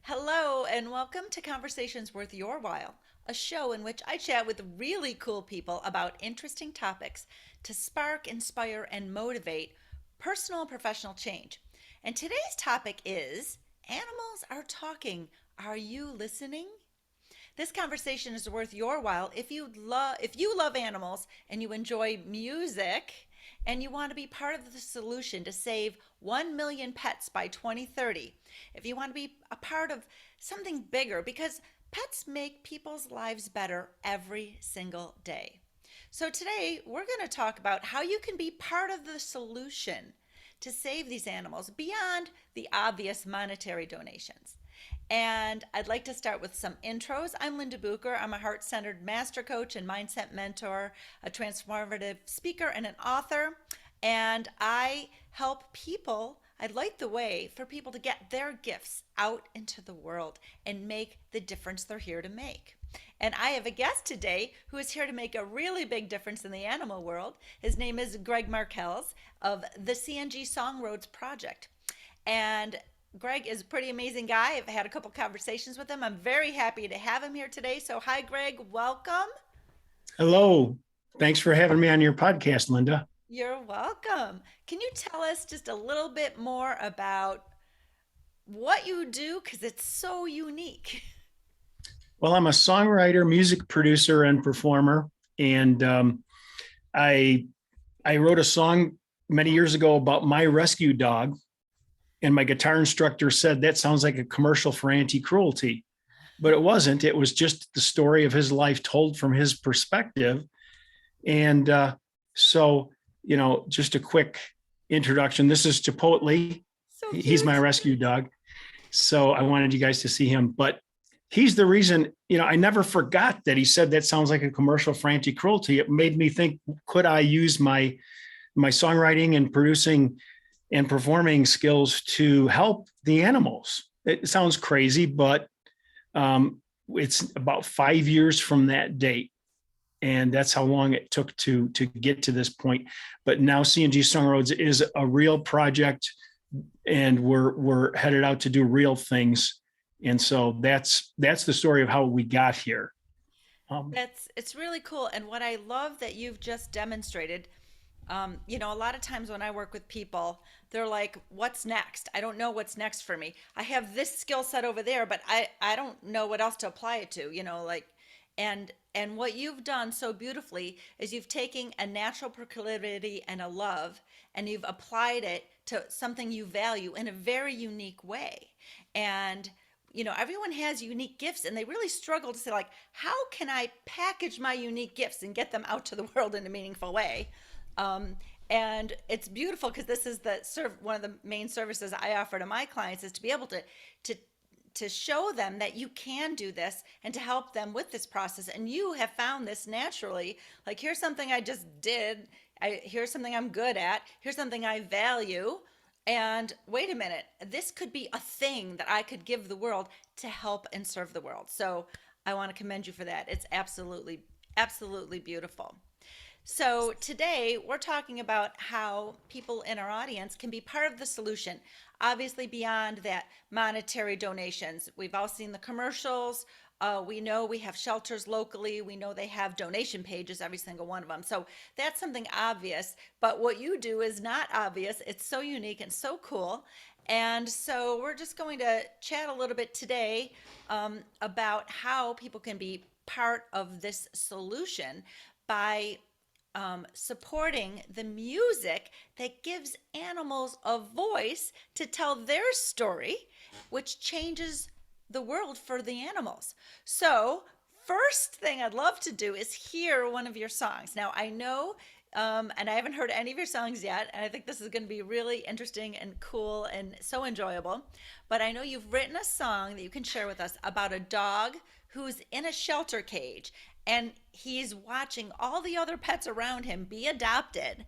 Hello, and welcome to Conversations Worth Your While, a show in which I chat with really cool people about interesting topics to spark, inspire, and motivate personal and professional change. And today's topic is Animals Are Talking. Are you listening? This conversation is worth your while if you love animals and you enjoy music and you want to be part of the solution to save 1 million pets by 2030. If you want to be a part of something bigger because pets make people's lives better every single day. So today we're going to talk about how you can be part of the solution to save these animals beyond the obvious monetary donations. And I'd like to start with some intros. I'm Linda Bucher. I'm a heart centered master coach and mindset mentor, a transformative speaker, and an author. And I help people, I light the way for people to get their gifts out into the world and make the difference they're here to make. And I have a guest today who is here to make a really big difference in the animal world. His name is Greg Markelz of the CNG Song Roads Project. And Greg is a pretty amazing guy. I've had a couple conversations with him. I'm very happy to have him here today. So, hi, Greg. Welcome. Hello. Thanks for having me on your podcast, Linda. You're welcome. Can you tell us just a little bit more about what you do? Because it's so unique. Well, I'm a songwriter, music producer, and performer, and I I wrote a song many years ago about my rescue dog, and my guitar instructor said that sounds like a commercial for anti-cruelty, but it wasn't. It was just the story of his life told from his perspective, and so just a quick introduction. This is Chipotle. So He's my cute. rescue dog. So I wanted you guys to see him, but he's the reason, I never forgot that he said that sounds like a commercial for anti-cruelty. It made me think, could I use my songwriting and producing and performing skills to help the animals? It sounds crazy, but it's about 5 years from that date. And that's how long it took to get to this point. But now CNG Song Roads is a real project, and we're headed out to do real things. And so that's the story of how we got here. Um, It's really cool. And what I love that you've just demonstrated, a lot of times when I work with people, they're like, what's next? I don't know what's next for me. I have this skill set over there, but I don't know what else to apply it to, and what you've done so beautifully is you've taken a natural proclivity and a love and you've applied it to something you value in a very unique way. And everyone has unique gifts and they really struggle to say, like, how can I package my unique gifts and get them out to the world in a meaningful way? um, and it's beautiful because this is one of the main services I offer to my clients is to be able to to show them that you can do this and to help them with this process. And you have found this naturally. Like, here's something I just did. Here's something I'm good at. Here's something I value. And wait a minute, this could be a thing that I could give the world to help and serve the world. So I want to commend you for that. It's absolutely, absolutely beautiful. So, today we're talking about how people in our audience can be part of the solution. Obviously, beyond that, monetary donations. We've all seen the commercials. We know we have shelters locally. We know they have donation pages, every single one of them. So, that's something obvious. But what you do is not obvious. It's so unique and so cool. And so, we're just going to chat a little bit today about how people can be part of this solution by supporting the music that gives animals a voice to tell their story, which changes the world for the animals. So, first thing I'd love to do is hear one of your songs. Now, I know, and I haven't heard any of your songs yet, and I think this is going to be really interesting and cool and so enjoyable. But I know you've written a song that you can share with us about a dog who's in a shelter cage and he's watching all the other pets around him be adopted,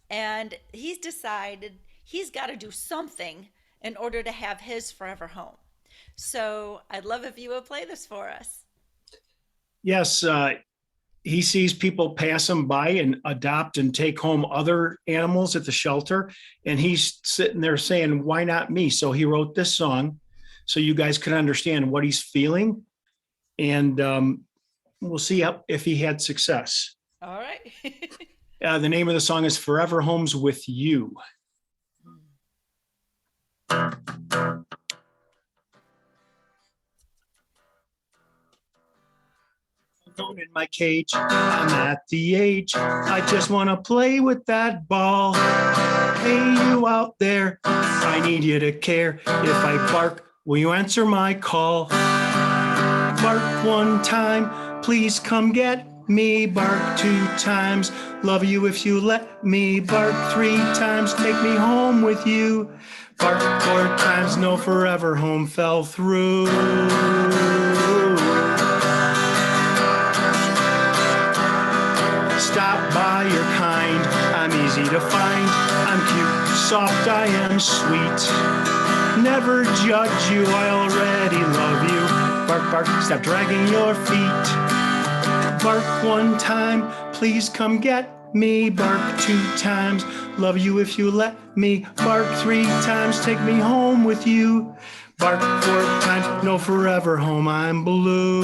and he's decided he's got to do something in order to have his forever home. So I'd love if you would play this for us. yes, he sees people pass him by and adopt and take home other animals at the shelter. And he's sitting there saying, why not me? So he wrote this song. so you guys could understand what he's feeling. And we'll see if he had success. All right. The name of the song is Forever Home's With You. In my cage, I'm at the age I just want to play with that ball. Hey, you out there, I need you to care. If I bark, will you answer my call? Bark one time, please come get me. Bark 2 times, love you if you let me. Bark 3 times, take me home with you. Bark 4 times, no, forever home fell through. Stop by, you're kind, I'm easy to find. I'm cute, soft, I am sweet. Never judge you, I already love you. Bark, bark, stop dragging your feet. Bark 1 time, please come get me. Bark 2 times, love you if you let me. Bark 3 times, take me home with you. Bark 4 times, no, forever home, I'm blue.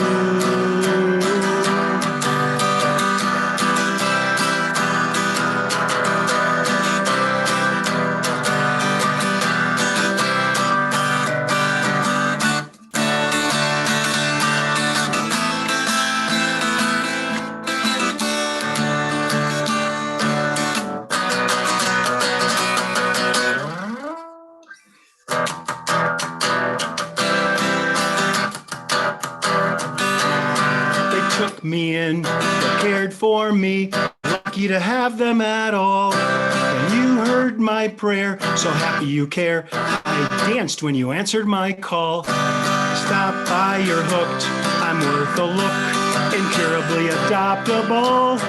Me in, they cared for me, lucky to have them at all. And you heard my prayer, so happy you care. I danced when you answered my call. Stop by, you're hooked, I'm worth a look, incurably adoptable.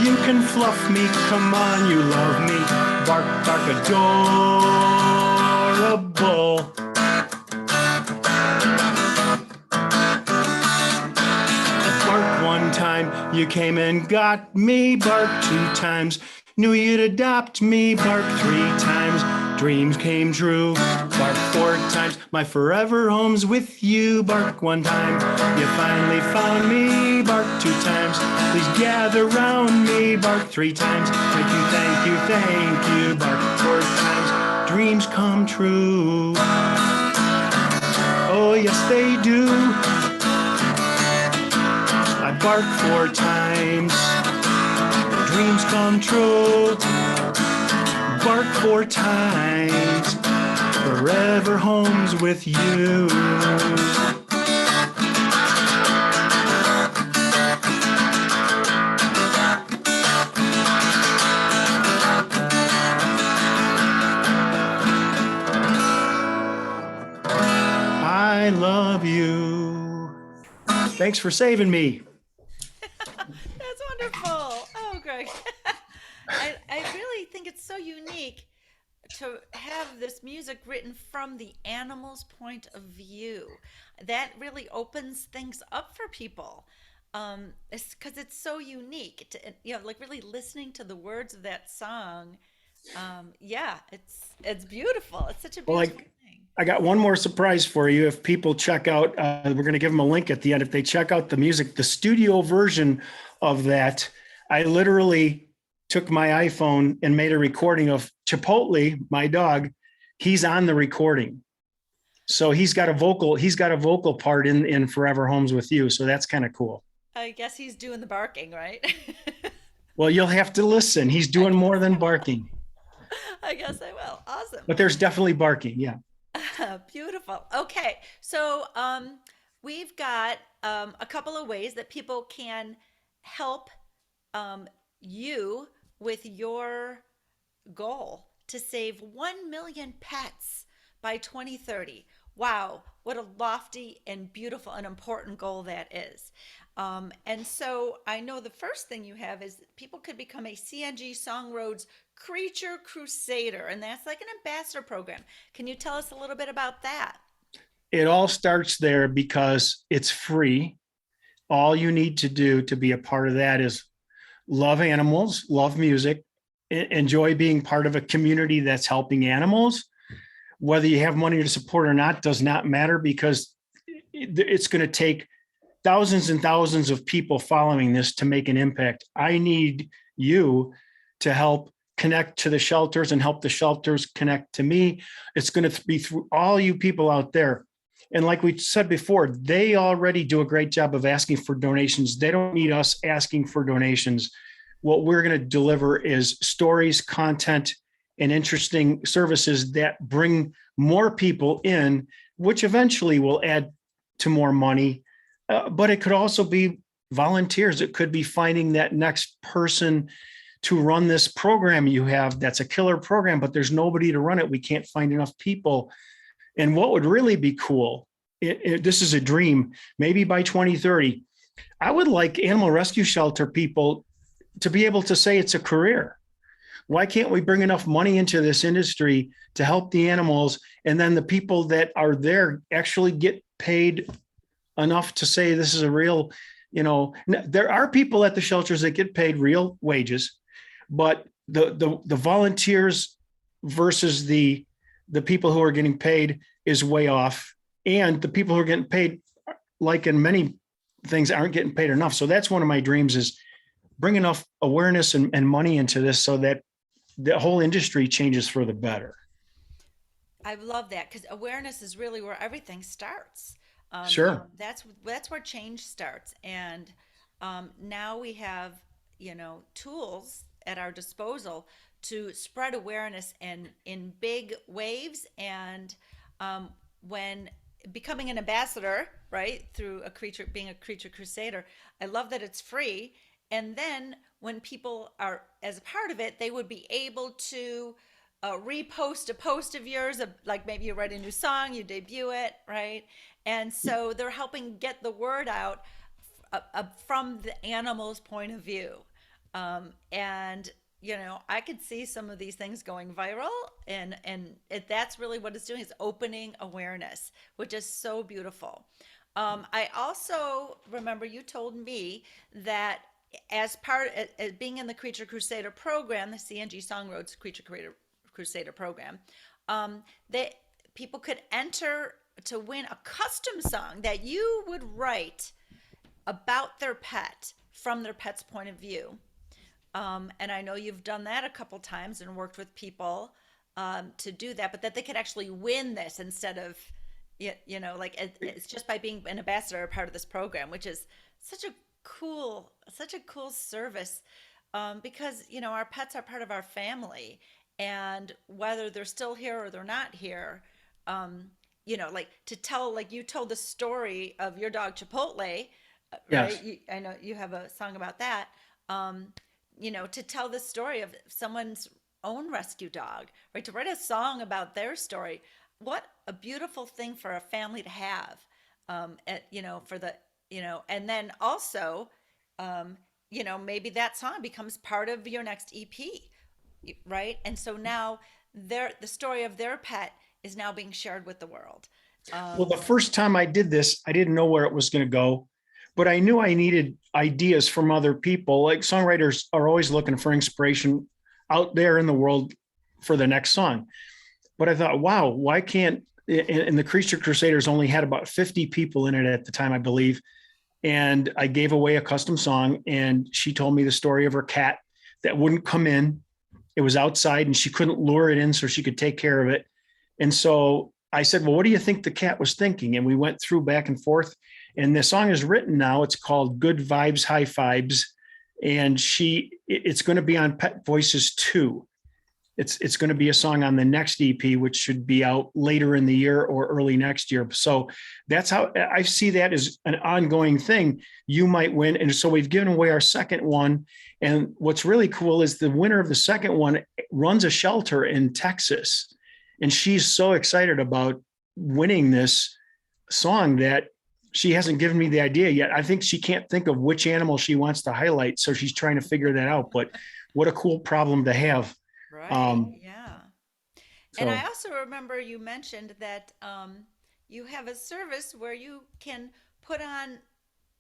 You can fluff me, come on, you love me. Bark, bark, adorable. Bark 1 time, you came and got me. Bark 2 times, knew you'd adopt me. Bark 3 times, dreams came true. Bark 4 times, my forever home's with you. Bark 1 time, you finally found me. Bark 2 times, please gather round me. Bark 3 times, thank you, thank you, thank you. Bark 4 times, dreams come true. Oh, yes, they do. I bark 4 times, dreams come true. Bark 4 times, forever home's with you. I love you. Thanks for saving me. That's wonderful. Oh, Greg. I really think it's so unique to have this music written from the animal's point of view. That really opens things up for people. It's because it's so unique. Like really listening to the words of that song. Yeah, it's beautiful. It's such a Well, beautiful thing. I got one more surprise for you. If people check out, we're going to give them a link at the end. If they check out the music, the studio version of that, I literally took my iPhone and made a recording of Chipotle, my dog. He's on the recording. So he's got a vocal part in Forever Homes with You. So that's kind of cool. I guess he's doing the barking, right? Well, you'll have to listen. He's doing more than barking. I guess I will. Awesome. But there's definitely barking. Yeah. Beautiful. Okay. So we've got a couple of ways that people can help you with your goal to save 1 million pets by 2030. Wow, what a lofty and beautiful and important goal that is. And so I know the first thing you have is people could become a CNG Song Roads Creature Crusader, and that's like an ambassador program. Can you tell us a little bit about that? It all starts there because it's free. All you need to do to be a part of that is love animals, love music, enjoy being part of a community that's helping animals. whether you have money to support or not does not matter, because it's going to take thousands and thousands of people following this to make an impact. I need you to help connect to the shelters and help the shelters connect to me. It's going to be through all you people out there. And like we said before, they already do a great job of asking for donations. They don't need us asking for donations. What we're going to deliver is stories, content, and interesting services that bring more people in, which eventually will add to more money. But it could also be volunteers. It could be finding that next person to run this program you have that's a killer program, but there's nobody to run it. We can't find enough people. And what would really be cool, this is a dream, maybe by 2030, I would like animal rescue shelter people to be able to say it's a career. Why can't we bring enough money into this industry to help the animals, and then the people that are there actually get paid enough to say this is a real, there are people at the shelters that get paid real wages, but the volunteers versus the people who are getting paid is way off. And the people who are getting paid, like in many things, aren't getting paid enough. So that's one of my dreams, is bring enough awareness and money into this so that the whole industry changes for the better. I love that, because awareness is really where everything starts. Sure. That's where change starts, and now we have tools at our disposal to spread awareness in big waves, and when becoming an ambassador, right, through being a creature crusader, I love that it's free. And then when people are as a part of it, they would be able to repost a post of yours, like maybe you write a new song, you debut it, right? And so they're helping get the word out from the animal's point of view. And I could see some of these things going viral, and that's really what it's doing, is opening awareness, which is so beautiful. I also remember you told me that as part of being in the Creature Crusader program, the CNG Songroads Creature Crusader program, that people could enter to win a custom song that you would write about their pet from their pet's point of view. And I know you've done that a couple times and worked with people to do that, but that they could actually win this instead of, like it's just by being an ambassador or part of this program, which is such a cool service, because our pets are part of our family, and whether they're still here or they're not here, like to tell, like you told the story of your dog Chipotle, Yes. right? I know you have a song about that. To tell the story of someone's own rescue dog, right? To write a song about their story. What a beautiful thing for a family to have. For the, and then also, maybe that song becomes part of your next EP, right? And so now the story of their pet is now being shared with the world. Well, the first time I did this, I didn't know where it was going to go, but I knew I needed ideas from other people. Like, songwriters are always looking for inspiration out there in the world for the next song. But I thought, wow, why can't, and the Creature Crusaders only had about 50 people in it at the time, I believe. And I gave away a custom song, and she told me the story of her cat that wouldn't come in. It was outside and she couldn't lure it in so she could take care of it. And so I said, well, what do you think the cat was thinking? And we went through back and forth, and the song is written now. It's called Good Vibes, High Vibes. And it's going to be on Pet Voices 2. It's going to be a song on the next EP, which should be out later in the year or early next year. So that's how I see that as an ongoing thing. You might win. And so we've given away our second one. And what's really cool is the winner of the second one runs a shelter in Texas. And she's so excited about winning this song that she hasn't given me the idea yet. I think she can't think of which animal she wants to highlight. So she's trying to figure that out. But what a cool problem to have. Right. Yeah. And I So also remember you mentioned that you have a service where you can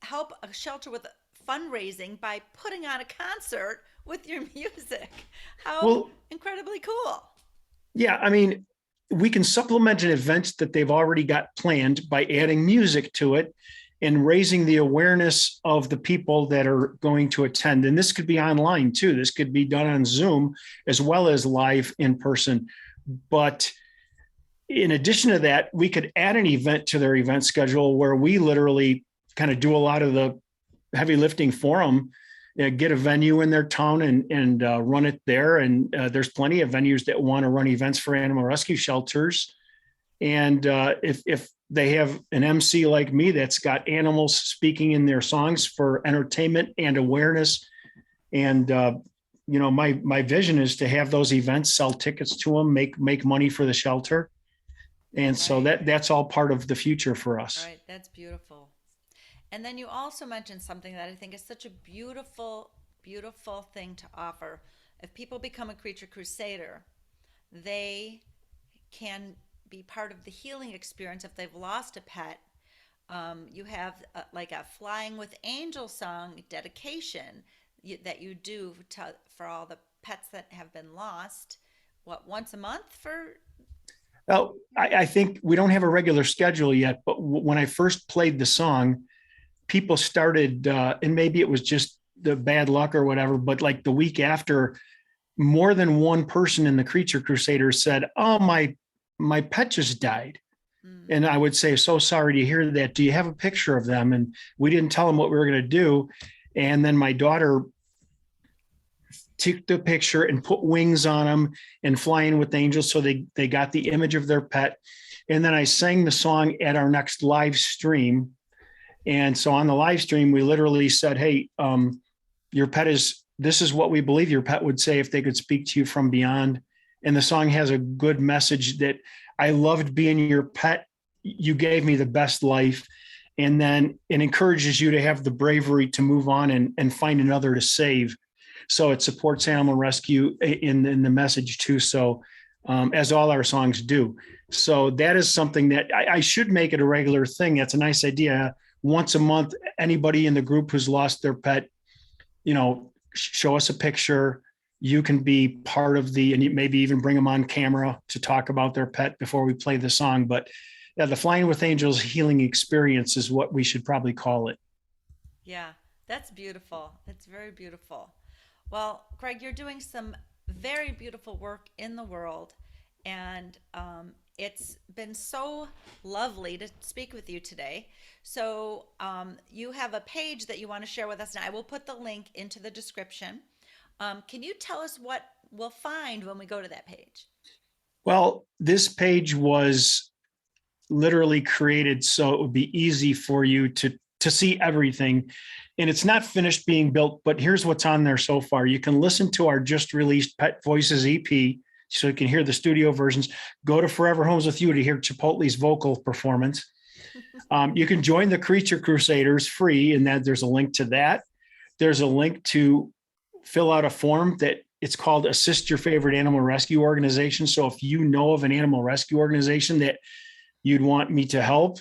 help a shelter with fundraising by putting on a concert with your music. How well, incredibly cool. yeah, I mean, we can supplement an event that they've already got planned by adding music to it and raising the awareness of the people that are going to attend. And this could be online too. This could be done on Zoom as well as live in person. But in addition to that, we could add an event to their event schedule where we literally kind of do a lot of the heavy lifting for them, get a venue in their town and run it there. And there's plenty of venues that want to run events for animal rescue shelters. And if they have an MC like me that's got animals speaking in their songs for entertainment and awareness, and my vision is to have those events, sell tickets to them, make money for the shelter, and so Right. that's all part of the future for us. Right. That's beautiful. And then you also mentioned something that I think is such a beautiful, beautiful thing to offer. If people become a creature crusader, they can be part of the healing experience if they've lost a pet. You have like a Flying with Angel song dedication that you do for all the pets that have been lost. What, once a month for? Well, I think we don't have a regular schedule yet, but when I first played the song, people started, and maybe it was just the bad luck or whatever, but like the week after, more than one person in the Creature Crusaders said, "Oh, my pet just died." Mm, And I would say, "So sorry to hear that. Do you have a picture of them?" And we didn't tell them what we were going to do. And then my daughter took the picture and put wings on them and Flying with Angels. So they got the image of their pet. And then I sang the song at our next live stream. And so on the live stream, we literally said, "Hey, your pet is, this is what we believe your pet would say if they could speak to you from beyond." And the song has a good message that I loved being your pet. You gave me the best life. And then it encourages you to have the bravery to move on and find another to save. So it supports animal rescue in the message too. So as all our songs do. So that is something that I should make it a regular thing. That's a nice idea. Once a month, anybody in the group who's lost their pet, show us a picture. You can be part of and maybe even bring them on camera to talk about their pet before we play the song. But yeah, the Flying with Angels healing experience is what we should probably call it. yeah, that's beautiful. It's very beautiful. Well, Greg, you're doing some very beautiful work in the world, and it's been so lovely to speak with you today. So, you have a page that you want to share with us, and I will put the link into the description. Can you tell us what we'll find when we go to that page? Well, this page was literally created so it would be easy for you to see everything. And it's not finished being built, but here's what's on there so far. You can listen to our just released Pet Voices EP, so you can hear the studio versions. Go to Forever Homes with You to hear Chipotle's vocal performance. You can join the Creature Crusaders free, and that there's a link to that. There's a link to fill out a form that it's called Assist Your Favorite Animal Rescue Organization. So if you know of an animal rescue organization that you'd want me to help,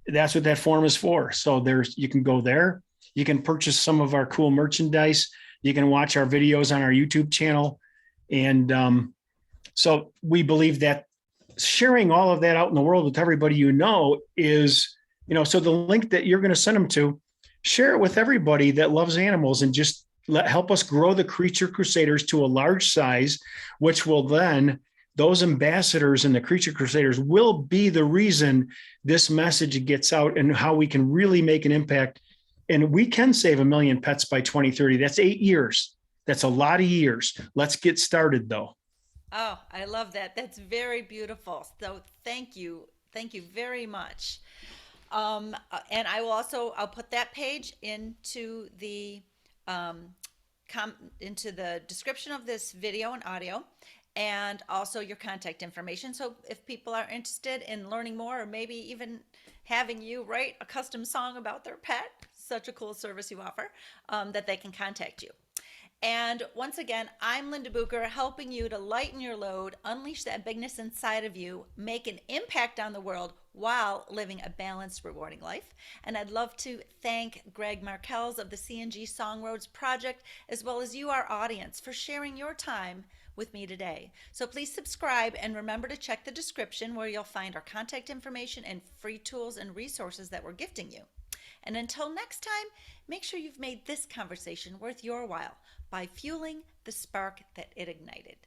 that's what that form is for. So you can go there. You can purchase some of our cool merchandise. You can watch our videos on our YouTube channel. And so we believe that sharing all of that out in the world with everybody is, so the link that you're going to send them to, share it with everybody that loves animals and just help us grow the Creature Crusaders to a large size, which will then, those ambassadors and the Creature Crusaders will be the reason this message gets out and how we can really make an impact. And we can save 1 million pets by 2030. That's 8 years. That's a lot of years. Let's get started though. Oh, I love that. That's very beautiful. So thank you. Thank you very much. And I'll put that page um, into the description of this video and audio, and also your contact information. So if people are interested in learning more, or maybe even having you write a custom song about their pet, such a cool service you offer, that they can contact you. And once again, I'm Linda Bucher, helping you to lighten your load, unleash that bigness inside of you, make an impact on the world while living a balanced, rewarding life. And I'd love to thank Greg Markelz of the CNG Song Roads Project, as well as you, our audience, for sharing your time with me today. So please subscribe and remember to check the description where you'll find our contact information and free tools and resources that we're gifting you. And until next time, make sure you've made this conversation worth your while by fueling the spark that it ignited.